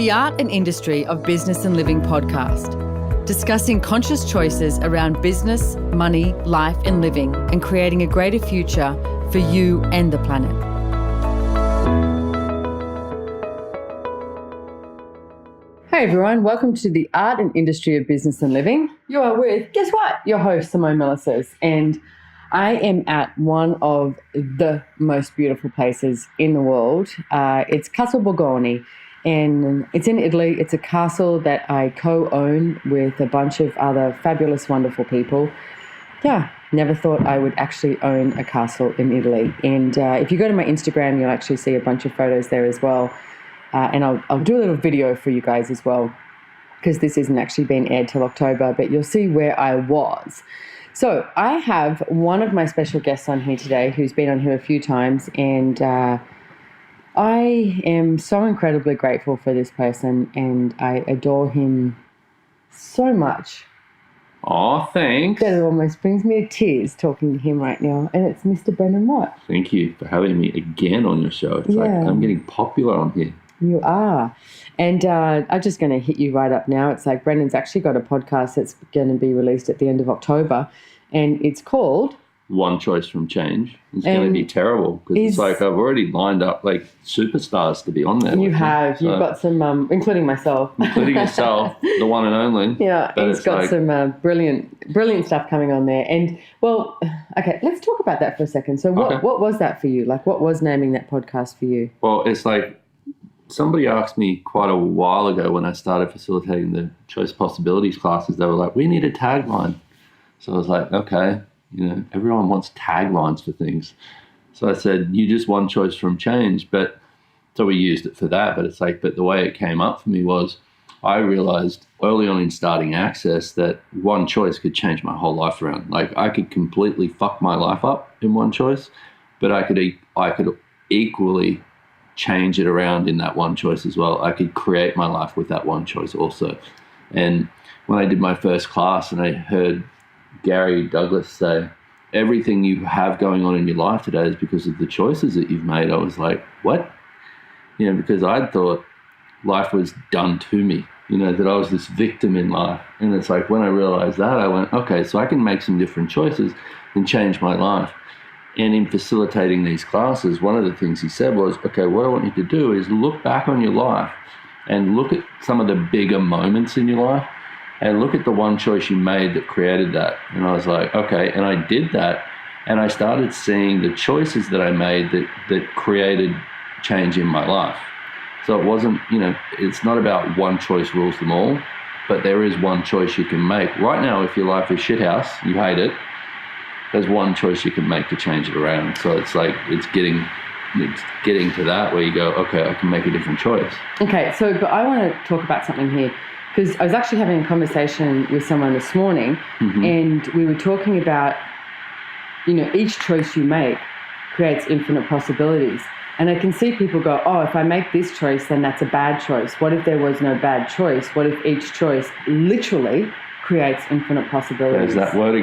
the Art and Industry of Business and Living podcast, discussing conscious choices around business, money, life and living, and creating a greater future for you and the planet. Hey everyone, welcome to the Art and Industry of Business and Living. You are with, guess what? Your host, Simone Melissos, and I am at one of the most beautiful places in the world. It's Castle Borgone, and it's in Italy. It's a castle that I co-own with a bunch of other fabulous, wonderful people. Yeah, never thought I would actually own a castle in Italy. And if you go to my Instagram, you'll actually see a bunch of photos there as well. And I'll do a little video for you guys as well, because this isn't actually being aired till October, but you'll see where I was. So I have one of my special guests on here today who's been on here a few times, and I am so incredibly grateful for this person, and I adore him so much. Oh, thanks. That it almost brings me to tears talking to him right now, and it's Mr. Brendan Watt. Thank you for having me again on your show. It's like I'm getting popular on here. You are. And I'm just going to hit you right up now. It's like Brendan's actually got a podcast that's going to be released at the end of October, and it's called One Choice from Change. It's going to be terrible because it's like I've already lined up like superstars to be on there. You have. You've got some, including myself. Including yourself, the one and only. Yeah, he's got some brilliant stuff coming on there. And, well, okay, let's talk about that for a second. So what was that for you? Like, what was naming that podcast for you? Well, it's like, somebody asked me quite a while ago when I started facilitating the Choice Possibilities classes, they were like, we need a tagline. So I was like, okay, everyone wants taglines for things. So I said, you just one choice from change. But so we used it for that. But it's like, but the way it came up for me was I realized early on in starting Access that one choice could change my whole life around. Like I could completely fuck my life up in one choice, but I could equally change it around in that one choice as well. I could create my life with that one choice also. And when I did my first class and I heard Gary Douglas say, everything you have going on in your life today is because of the choices that you've made, I was like, what? Because I thought life was done to me, that I was this victim in life. And it's like when I realized that, I went, okay, so I can make some different choices and change my life. And in facilitating these classes, one of the things he said was, okay, what I want you to do is look back on your life and look at some of the bigger moments in your life and look at the one choice you made that created that. And I was like, okay. And I did that. And I started seeing the choices that I made that created change in my life. So it wasn't, it's not about one choice rules them all, but there is one choice you can make. Right now, if your life is shithouse, you hate it, there's one choice you can make to change it around. So it's like it's getting to that where you go, okay, I can make a different choice. Okay, so but I want to talk about something here, because I was actually having a conversation with someone this morning, and we were talking about, each choice you make creates infinite possibilities. And I can see people go, oh, if I make this choice, then that's a bad choice. What if there was no bad choice? What if each choice literally creates infinite possibilities? There's that word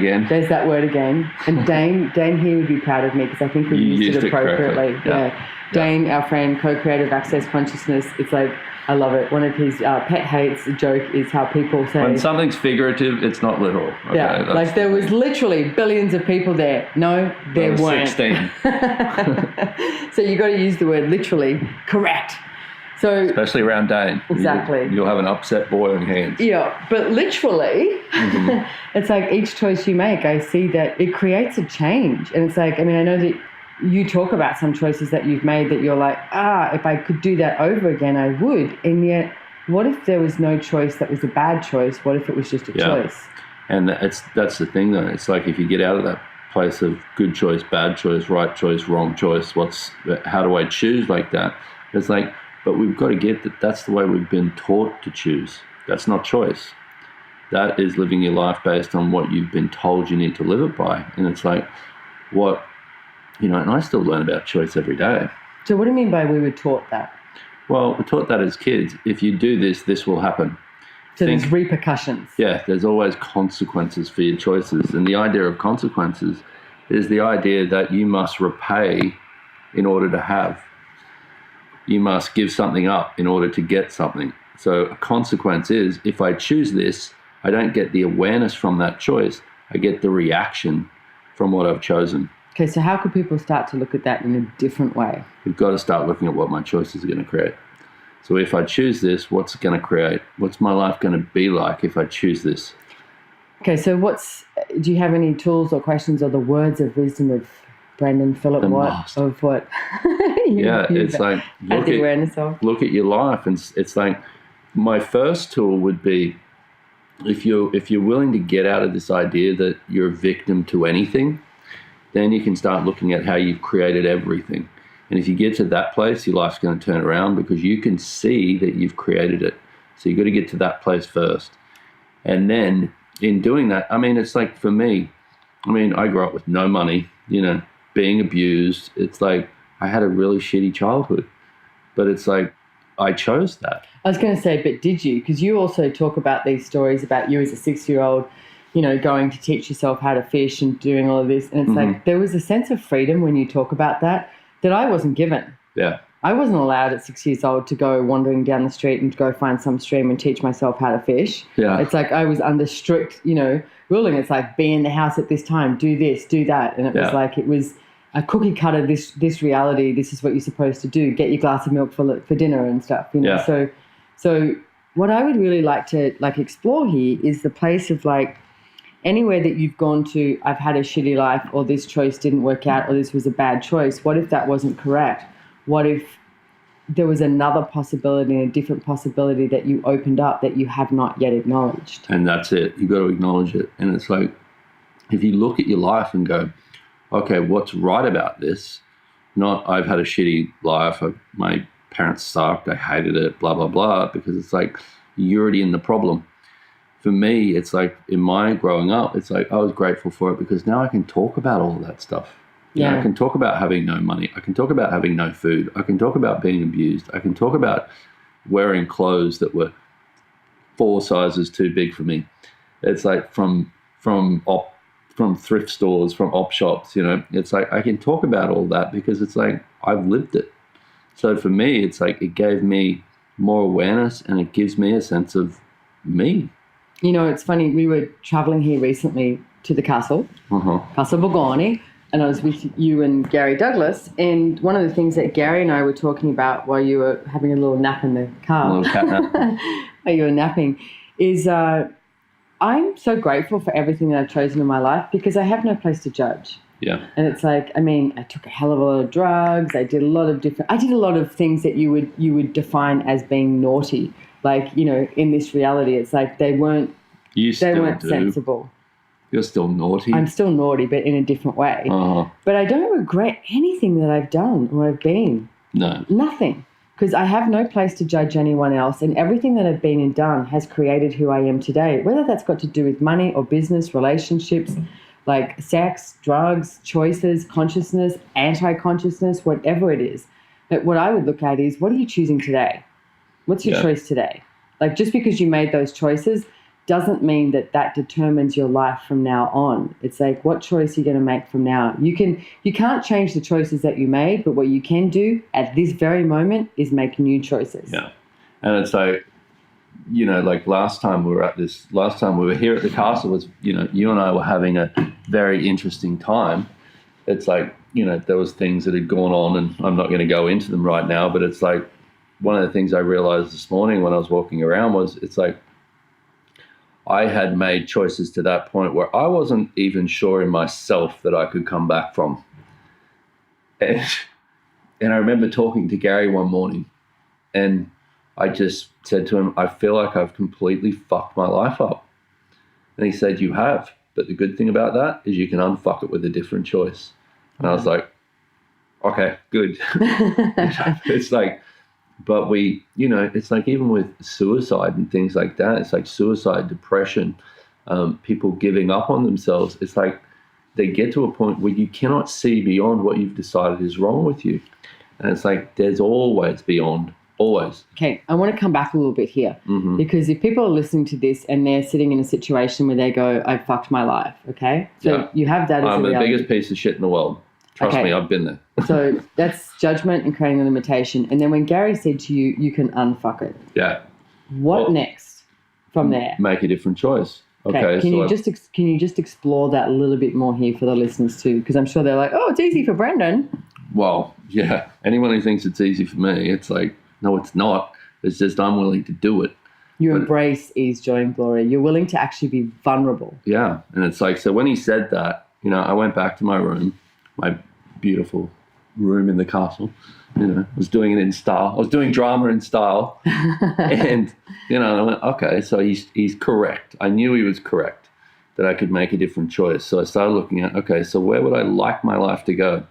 again. And Dane here would be proud of me because I think we used it appropriately. Yeah. Dane, our friend, co-creator of Access Consciousness, it's like, I love it. One of his pet hates joke is how people say, when something's figurative, it's not literal. Okay, yeah, like there was literally billions of people there. No, there weren't. 16. So you got to use the word literally correct. So, especially around Dane. Exactly. You'll have an upset boy on hands. Yeah, but literally, it's like each choice you make, I see that it creates a change. And it's like, I know that you talk about some choices that you've made that you're like, if I could do that over again, I would. And yet, what if there was no choice that was a bad choice? What if it was just a choice? And that's the thing, though. It's like if you get out of that place of good choice, bad choice, right choice, wrong choice, how do I choose like that? It's like, but we've got to get that that's the way we've been taught to choose. That's not choice. That is living your life based on what you've been told you need to live it by. And it's like, and I still learn about choice every day. So what do you mean by we were taught that? Well, we're taught that as kids. If you do this, this will happen. So there's repercussions. Yeah, there's always consequences for your choices. And the idea of consequences is the idea that you must repay in order to have. You must give something up in order to get something. So a consequence is if I choose this, I don't get the awareness from that choice. I get the reaction from what I've chosen. Okay, so how could people start to look at that in a different way? We've got to start looking at what my choices are going to create. So if I choose this, what's it going to create? What's my life going to be like if I choose this? Okay, so do you have any tools or questions or the words of wisdom of Brandon Philip Watt of what it's like look at your life, and it's like my first tool would be if you're willing to get out of this idea that you're a victim to anything, then you can start looking at how you've created everything. And if you get to that place, your life's going to turn around because you can see that you've created it. So you've got to get to that place first. And then in doing that, I mean, it's like for me, I grew up with no money, being abused. It's like I had a really shitty childhood, but it's like I chose that. I was going to say, but did you? Because you also talk about these stories about you as a 6-year-old, going to teach yourself how to fish and doing all of this. And it's like there was a sense of freedom when you talk about that I wasn't given. Yeah. I wasn't allowed at 6 years old to go wandering down the street and go find some stream and teach myself how to fish. Yeah. It's like I was under strict, ruling. It's like be in the house at this time, do this, do that. And it was like it was a cookie cutter, this reality, this is what you're supposed to do. Get your glass of milk for dinner and stuff. Yeah. So what I would really like to explore here is the place of anywhere that you've gone to, I've had a shitty life, or this choice didn't work out, or this was a bad choice. What if that wasn't correct? What if there was another possibility, a different possibility that you opened up that you have not yet acknowledged? And that's it. You've got to acknowledge it. And it's like, if you look at your life and go, okay, what's right about this? Not I've had a shitty life, my parents sucked, I hated it, blah, blah, blah, because it's like you're already in the problem. For me, it's like in my growing up, it's like I was grateful for it because now I can talk about all of that stuff. I can talk about having no money. I can talk about having no food. I can talk about being abused. I can talk about wearing clothes that were 4 sizes too big for me. It's like from thrift stores, from op shops, it's like I can talk about all that because it's like I've lived it. So for me, it's like it gave me more awareness and it gives me a sense of me. It's funny, we were traveling here recently to the castle, Castle Borgone, and I was with you and Gary Douglas, and one of the things that Gary and I were talking about while you were having a little nap in the car, a little cat nap, while you were napping, is I'm so grateful for everything that I've chosen in my life because I have no place to judge. Yeah. And it's like, I took a hell of a lot of drugs. I did a lot of things that you would define as being naughty. In this reality, it's like they weren't sensible. You're still naughty. I'm still naughty, but in a different way. But I don't regret anything that I've done or I've been. No. Nothing. Because I have no place to judge anyone else, and everything that I've been and done has created who I am today, whether that's got to do with money or business, relationships, like sex, drugs, choices, consciousness, anti-consciousness, whatever it is. But what I would look at is, what are you choosing today? What's your choice today? Just because you made those choices doesn't mean that determines your life from now on. It's like, what choice are you going to make from now? You can't change the choices that you made, but what you can do at this very moment is make new choices. Yeah. And it's like, last time we were here at the castle was, you and I were having a very interesting time. It's like, there was things that had gone on, and I'm not going to go into them right now, but it's like, one of the things I realized this morning when I was walking around was, it's like, I had made choices to that point where I wasn't even sure in myself that I could come back from. And I remember talking to Gary one morning, and I just said to him, I feel like I've completely fucked my life up. And he said, you have. But the good thing about that is you can unfuck it with a different choice. And I was like, okay, good. It's like, but it's like even with suicide and things like that, it's like suicide, depression, people giving up on themselves. It's like they get to a point where you cannot see beyond what you've decided is wrong with you. And it's like there's always beyond, always. Okay, I want to come back a little bit here because if people are listening to this and they're sitting in a situation where they go, I fucked my life, okay? So you have that as I'm a reality. the biggest piece of shit in the world. Trust me, I've been there. So that's judgment and creating a limitation. And then when Gary said to you, you can unfuck it. Yeah. What Well, next from there? Make a different choice. Okay. Can so you just explore that a little bit more here for the listeners too? Because I'm sure they're like, oh, it's easy for Brendan. Well, yeah. Anyone who thinks it's easy for me, it's like, no, it's not. It's just I'm willing to do it. You embrace ease, joy, and glory. You're willing to actually be vulnerable. Yeah. And it's like, so when he said that, I went back to my room, my beautiful room in the castle. I was doing it in style. I was doing drama in style. And, I went, okay, so he's correct. I knew he was correct, that I could make a different choice. So I started looking at, okay, so where would I like my life to go?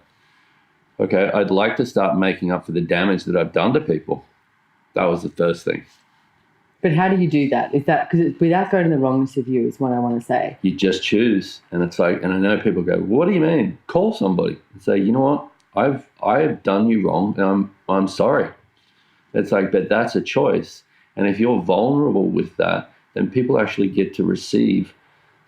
Okay, I'd like to start making up for the damage that I've done to people. That was the first thing. But how do you do that? Is that because it's without going to the wrongness of you is what I want to say. You just choose. And it's like, and I know people go, what do you mean? Call somebody and say, you know what? I've done you wrong and I'm sorry. It's like, but that's a choice. And if you're vulnerable with that, then people actually get to receive.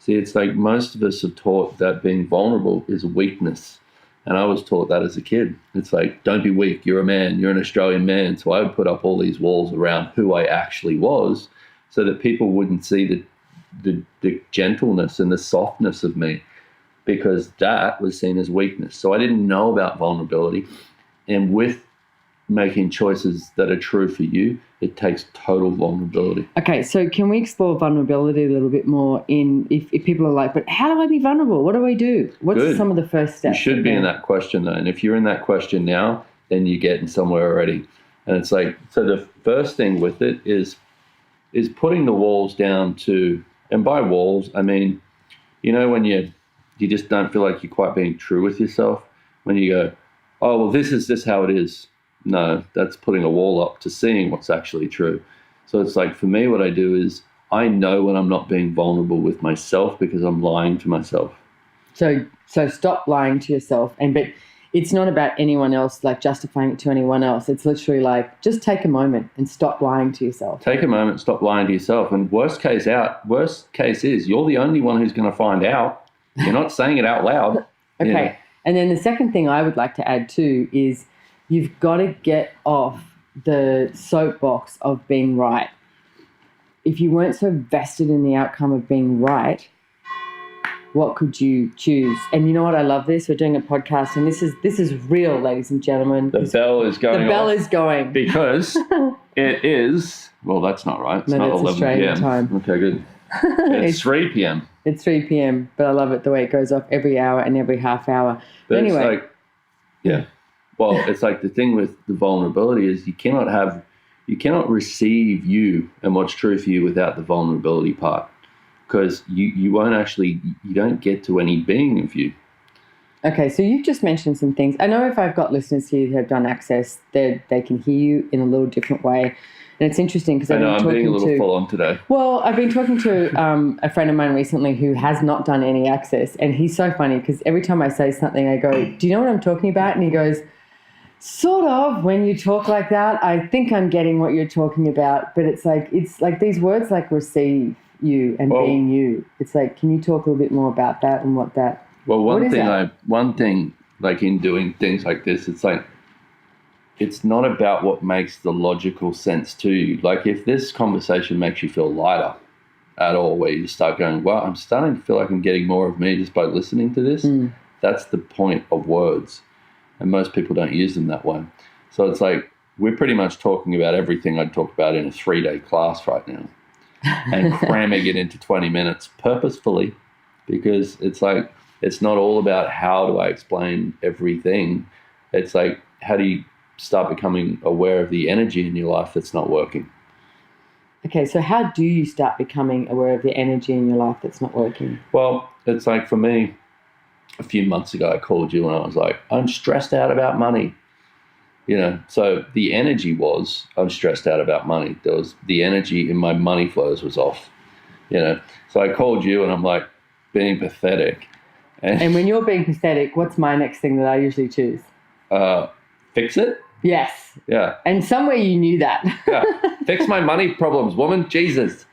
See, it's like most of us are taught that being vulnerable is weakness. And I was taught that as a kid. It's like, don't be weak. You're a man. You're an Australian man. So I would put up all these walls around who I actually was so that people wouldn't see the gentleness and the softness of me, because that was seen as weakness. So I didn't know about vulnerability. And with making choices that are true for you, it takes total vulnerability. Okay, so can we explore vulnerability a little bit more if people are like, but how do I be vulnerable? What do I do? What's some of the first steps? You should be in that question though. And if you're in that question now, then you're getting somewhere already. And it's like, so the first thing with it is putting the walls down to, and by walls, I mean, when you just don't feel like you're quite being true with yourself, when you go, oh, well, this is just how it is. No, that's putting a wall up to seeing what's actually true. So it's like, for me, what I do is I know when I'm not being vulnerable with myself because I'm lying to myself. So stop lying to yourself. But it's not about anyone else, like justifying it to anyone else. It's literally like, just take a moment and stop lying to yourself. Take a moment, stop lying to yourself. And worst case is you're the only one who's going to find out. You're not saying it out loud. Okay. And then the second thing I would like to add too is you've got to get off the soapbox of being right. If you weren't so vested in the outcome of being right, what could you choose? And you know what? I love this. We're doing a podcast, and this is real, ladies and gentlemen. The bell is going. The bell is going because it is. Well, that's not right. It's not 11 Australian p.m. time. Okay, good. It's 3 p.m. It's 3 p.m. But I love it the way it goes off every hour and every half hour. But anyway, it's like, yeah. Well, it's like the thing with the vulnerability is you cannot receive you and what's true for you without the vulnerability part, because you don't get to any being of you. Okay, so you've just mentioned some things. I know if I've got listeners here who have done Access, they can hear you in a little different way. And it's interesting because I'm being a little full on today. Well, I've been talking to a friend of mine recently who has not done any Access, and he's so funny because every time I say something, I go, do you know what I'm talking about? And he goes, sort of. When you talk like that, I think I'm getting what you're talking about. But it's like these words like receive you and being you. It's like, can you talk a little bit more about that and what that? Well, one thing like in doing things like this, it's like, it's not about what makes the logical sense to you. Like if this conversation makes you feel lighter at all, where you start going, well, I'm starting to feel like I'm getting more of me just by listening to this. That's the point of words. And most people don't use them that way. So it's like, we're pretty much talking about everything I'd talk about in a 3-day class right now and cramming it into 20 minutes purposefully, because it's like, it's not all about how do I explain everything. It's like, how do you start becoming aware of the energy in your life that's not working? Okay, so how do you start becoming aware of the energy in your life that's not working? Well, it's like for me, a few months ago, I called you and I was like, I'm stressed out about money. So the energy was, I'm stressed out about money. There was the energy in my money flows was off, So I called you and I'm like being pathetic. And when you're being pathetic, what's my next thing that I usually choose? Fix it? Yes. Yeah. And somewhere you knew that. Yeah. Fix my money problems, woman. Jesus.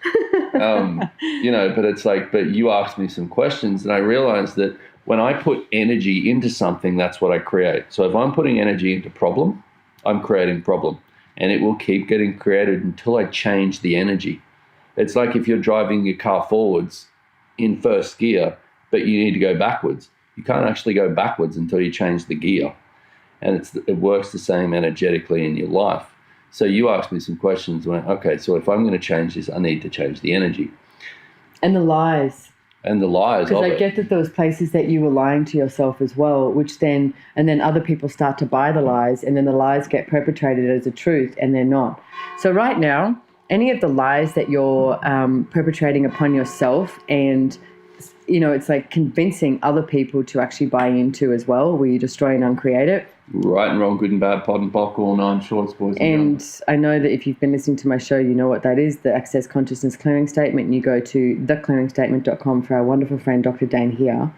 But it's like, but you asked me some questions and I realized that when I put energy into something, that's what I create. So if I'm putting energy into problem, I'm creating problem. and it will keep getting created until I change the energy. It's like if you're driving your car forwards in first gear, but you need to go backwards. You can't actually go backwards until you change the gear. And it works the same energetically in your life. So you asked me some questions. Okay, so if I'm going to change this, I need to change the energy. And the lies. And the lies. Because I get that there was places that you were lying to yourself as well, and then other people start to buy the lies, and then the lies get perpetrated as a truth, and they're not. So right now, any of the lies that you're perpetrating upon yourself, and it's like convincing other people to actually buy into as well, where you destroy and uncreate it. Right and wrong, good and bad, pod and pock, all 9 shorts, boys and girls. I know that if you've been listening to my show, you know what that is, the Access Consciousness Clearing Statement. And you go to theclearingstatement.com for our wonderful friend, Dr. Dane here,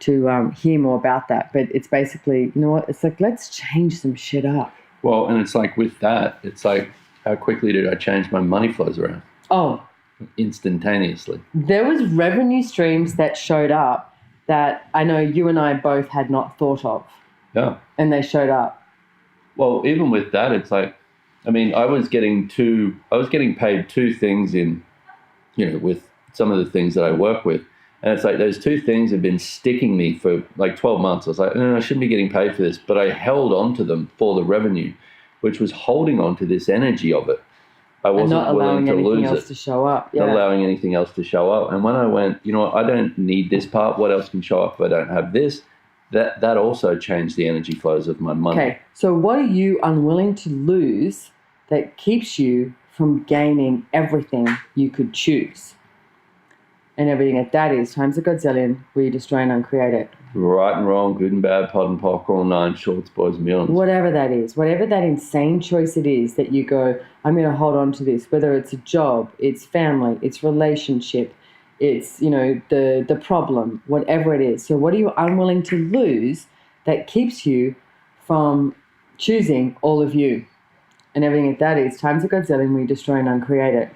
to hear more about that. But it's basically, it's like, let's change some shit up. Well, and it's like with that, it's like, how quickly did I change my money flows around? Oh. Instantaneously. There was revenue streams that showed up that I know you and I both had not thought of. Yeah. And they showed up. Well, even with that, it's like, I was getting paid 2 things in, with some of the things that I work with. And it's like those 2 things have been sticking me for like 12 months. I was like, no, I shouldn't be getting paid for this. But I held on to them for the revenue, which was holding on to this energy of it. I wasn't willing to lose it. Not allowing anything else to show up. Yeah. Not allowing anything else to show up. And when I went, I don't need this part. What else can show up if I don't have this? That also changed the energy flows of my money. Okay, so what are you unwilling to lose that keeps you from gaining everything you could choose? And everything that is times a godzillion, where you destroy and uncreate it. Right and wrong, good and bad, pod and pock, all 9 shorts, boys and beyonds. Whatever that is, whatever that insane choice it is that you go, I'm going to hold on to this, whether it's a job, it's family, it's relationship, it's, the problem, whatever it is. So what are you unwilling to lose that keeps you from choosing all of you? And everything that is times a godzillion, where you destroy and uncreate it.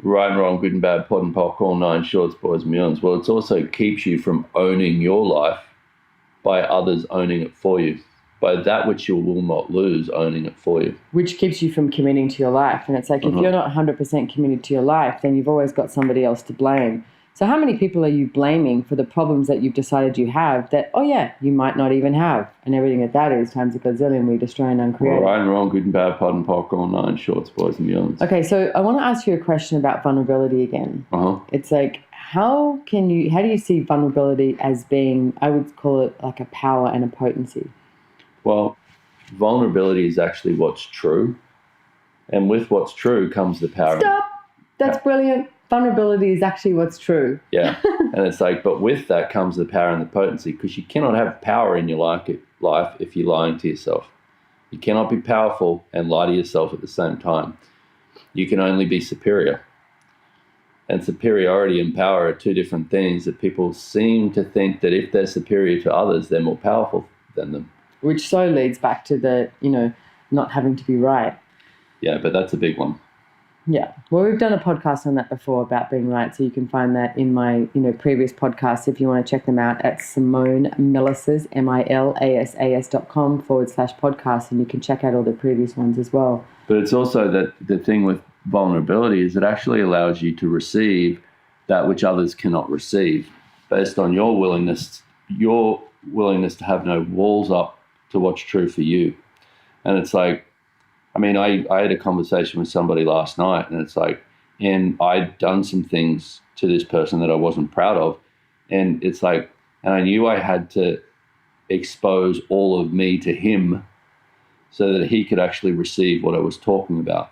Right and wrong, good and bad, pod and pock, all 9 shorts, boys and beyonds. Well, it also keeps you from owning your life by others owning it for you. By that which you will not lose, owning it for you. Which keeps you from committing to your life. And it's like, if you're not 100% committed to your life, then you've always got somebody else to blame. So how many people are you blaming for the problems that you've decided you have that, you might not even have? And everything that is times a gazillion, we destroy and uncreate. Right and wrong, good and bad, pod and pock, all 9 shorts, boys and beyonds. Okay, so I want to ask you a question about vulnerability again. It's like, how do you see vulnerability as being, I would call it like a power and a potency? Well, vulnerability is actually what's true. And with what's true comes the power. Stop! That's brilliant. Vulnerability is actually what's true. Yeah. And it's like, but with that comes the power and the potency, because you cannot have power in your life if you're lying to yourself. You cannot be powerful and lie to yourself at the same time. You can only be superior. And superiority and power are 2 different things that people seem to think that if they're superior to others, they're more powerful than them. Which so leads back to the, not having to be right. Yeah, but that's a big one. Yeah. Well, we've done a podcast on that before about being right. So you can find that in my, previous podcasts if you want to check them out at Simone Milasas, milasas.com/podcast. And you can check out all the previous ones as well. But it's also that the thing with vulnerability is it actually allows you to receive that which others cannot receive based on your willingness to have no walls up to what's true for you. And it's like, I had a conversation with somebody last night, and it's like, and I'd done some things to this person that I wasn't proud of. And it's like, and I knew I had to expose all of me to him so that he could actually receive what I was talking about.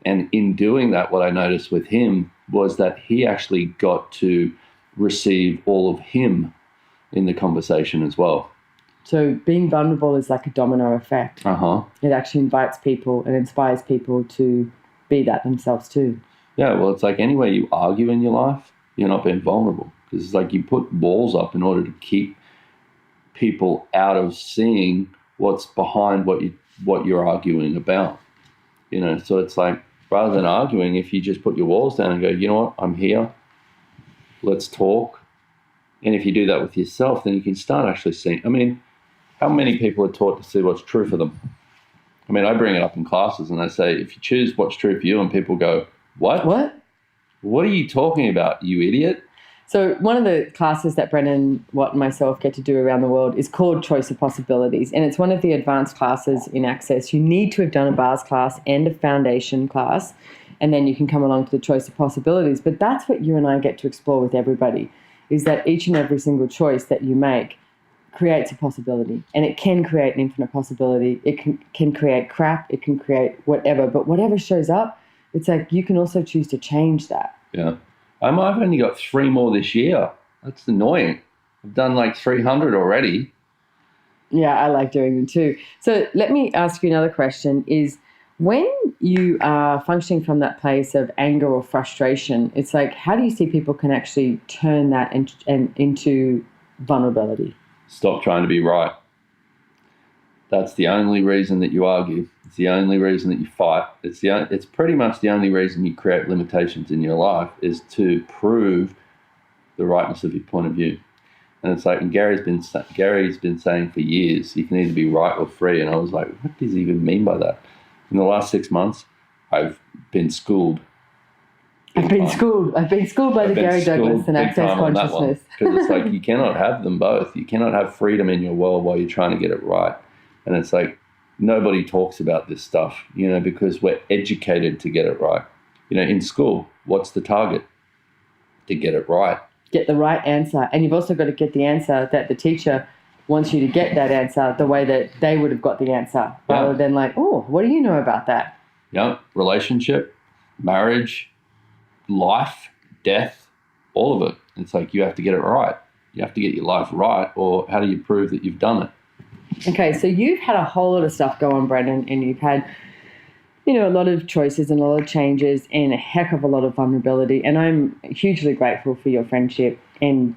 And in doing that, what I noticed with him was that he actually got to receive all of him in the conversation as well. So being vulnerable is like a domino effect. It actually invites people and inspires people to be that themselves too. Yeah, well, it's like any way you argue in your life, you're not being vulnerable. Because it's like you put walls up in order to keep people out of seeing what's behind what you're arguing about. So it's like, rather than arguing, if you just put your walls down and go, you know what, I'm here, let's talk. And if you do that with yourself, then you can start actually seeing, how many people are taught to see what's true for them? I mean, I bring it up in classes and I say, if you choose what's true for you, and people go, what? What are you talking about, you idiot? So one of the classes that Brendan, Watt, and myself get to do around the world is called Choice of Possibilities. And it's one of the advanced classes in Access. You need to have done a bars class and a foundation class, and then you can come along to the Choice of Possibilities. But that's what you and I get to explore with everybody, is that each and every single choice that you make creates a possibility. And it can create an infinite possibility. It can create crap. It can create whatever. But whatever shows up, it's like you can also choose to change that. Yeah. I've only got 3 more this year. That's annoying. I've done like 300 already. Yeah, I like doing them too. So let me ask you another question is, when you are functioning from that place of anger or frustration, it's like, how do you see people can actually turn that into vulnerability? Stop trying to be right. That's the only reason that you argue. It's the only reason that you fight. It's pretty much the only reason you create limitations in your life, is to prove the rightness of your point of view. And it's like, and Gary's been saying for years, you can either be right or free. And I was like, what does he even mean by that? In the last 6 months, I've been schooled. I've been schooled by the Gary Douglas and Access Consciousness. Because it's like, you cannot have them both. You cannot have freedom in your world while you're trying to get it right. And it's like, nobody talks about this stuff, because we're educated to get it right. In school, what's the target? To get it right. Get the right answer. And you've also got to get the answer that the teacher wants you to get that answer the way that they would have got the answer, rather than like, oh, what do you know about that? Yeah, relationship, marriage, life, death, all of it. It's like, you have to get it right. You have to get your life right, or how do you prove that you've done it? Okay, so you've had a whole lot of stuff go on, Brendan, and you've had, a lot of choices and a lot of changes and a heck of a lot of vulnerability. And I'm hugely grateful for your friendship. And,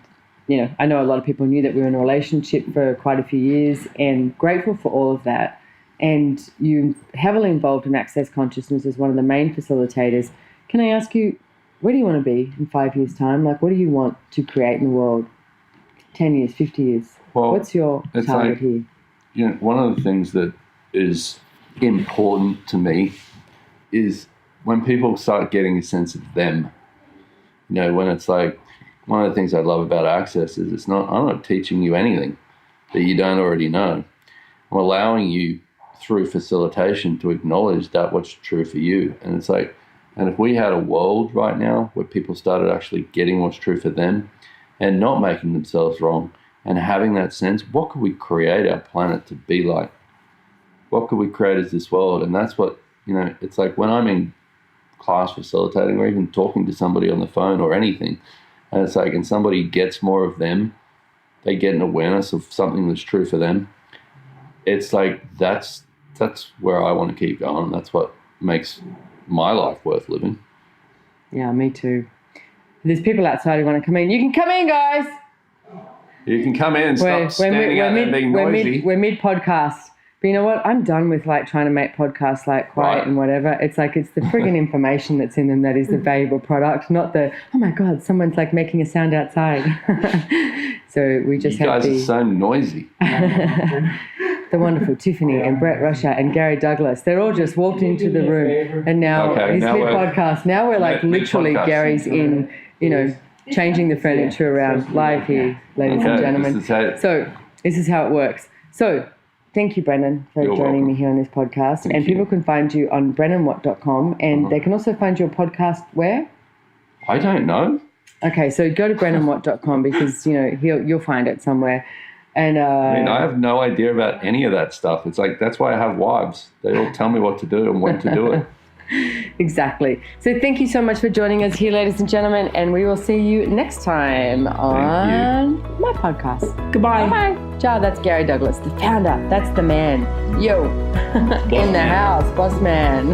I know a lot of people knew that we were in a relationship for quite a few years, and grateful for all of that. And you're heavily involved in Access Consciousness as one of the main facilitators. Can I ask you, where do you want to be in 5 years' time? Like, what do you want to create in the world? 10 years, 50 years? Well, what's your target here? One of the things that is important to me is when people start getting a sense of them. When it's like, one of the things I love about Access is I'm not teaching you anything that you don't already know. I'm allowing you through facilitation to acknowledge that what's true for you. And it's like, and if we had a world right now where people started actually getting what's true for them and not making themselves wrong, and having that sense, what could we create our planet to be like? What could we create as this world? And that's what, it's like when I'm in class facilitating or even talking to somebody on the phone or anything, and it's like, and somebody gets more of them, they get an awareness of something that's true for them. It's like, that's where I want to keep going. That's what makes my life worth living. Yeah, me too. There's people outside who want to come in. You can come in, guys. You can come in and stop standing out there being noisy. We're mid-podcast. But you know what? I'm done with trying to make podcasts quiet and whatever. It's like, it's the friggin' information that's in them that is the valuable product, not the, oh my God, someone's making a sound outside. So we just have the... You guys are so noisy. The wonderful Tiffany and Brett Rusher and Gary Douglas. They're all just walked into the room. And now it's mid-podcast. Now we're literally Gary's in, changing the furniture around live here, ladies and gentlemen. So this is how it works. So thank you, Brendan, for joining me here on this podcast. Thank you. People can find you on BrendonWatt.com, and they can also find your podcast where? I don't know. Okay, so go to BrendonWatt.com because, you'll find it somewhere. And I have no idea about any of that stuff. It's like, that's why I have wives. They all tell me what to do and when to do it. Exactly. So thank you so much for joining us here, ladies and gentlemen, and we will see you next time on my podcast. Goodbye. Bye. Ciao, that's Gary Douglas, the founder. That's the man. Yo. In the house, boss man.